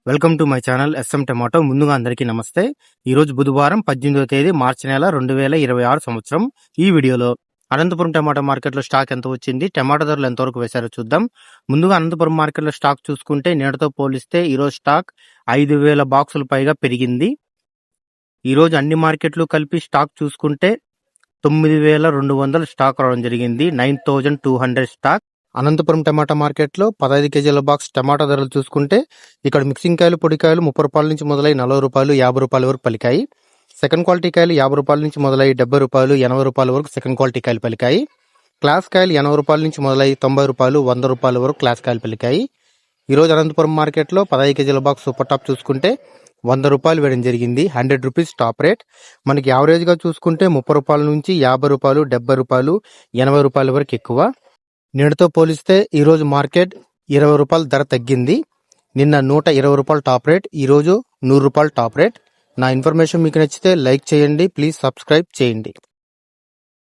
Welcome to my channel S M tomato. ముందుగా అందరికీ నమస్తే. ఈరోజు బుధవారం 18వ తేదీ మార్చి నెల 2026 సంవత్సరం. ఈ వీడియోలో అనంతపురం టమాటా మార్కెట్లో స్టాక్ ఎంత వచ్చింది, టమాటా ధరలు ఎంతవరకు వేశారో చూద్దాం. ముందుగా అనంతపురం మార్కెట్లో స్టాక్ చూసుకుంటే నేటితో పోలిస్తే ఈరోజు స్టాక్ 5,000 బాక్సులు పైగా పెరిగింది. ఈరోజు అన్ని మార్కెట్లు కలిపి స్టాక్ చూసుకుంటే 9,200 స్టాక్ రావడం జరిగింది. 9,200 స్టాక్. అనంతపురం టమాటా మార్కెట్లో 15 కేజీల బాక్స్ టమాటా ధరలు చూసుకుంటే ఇక్కడ మిక్సింగ్ కాయలు, పొడికాయలు 30 రూపాయల నుంచి మొదలై 40 రూపాయలు, 50 రూపాయల వరకు పలికాయి. సెకండ్ క్వాలిటీ కాయలు 50 రూపాయల నుంచి మొదలై 70 రూపాయలు, 80 రూపాయల వరకు సెకండ్ క్వాలిటీ కాయలు పలికాయి. క్లాస్ కాయలు 80 రూపాయల నుంచి మొదలై 90 రూపాయలు, 100 రూపాయల వరకు క్లాస్ కాయలు పలికాయి. ఈరోజు అనంతపురం మార్కెట్లో 15 కేజీల బాక్స్ సూపర్ టాప్ చూసుకుంటే 100 రూపాయలు వేయడం జరిగింది. 100 రూపీస్ టాప్ రేట్. మనకి యావరేజ్గా చూసుకుంటే 30 రూపాయల నుంచి 50 రూపాయలు, 70 రూపాయలు, 80 రూపాయల వరకు ఎక్కువ. నిన్నటితో పోలిస్తే ఈరోజు మార్కెట్ 20 రూపాయల ధర తగ్గింది. నిన్న 120 రూపాయల టాప్ రేట్, ఈరోజు 100 రూపాయల టాప్ రేట్. నా ఇన్ఫర్మేషన్ మీకు నచ్చితే లైక్ చేయండి, ప్లీజ్ సబ్స్క్రైబ్ చేయండి.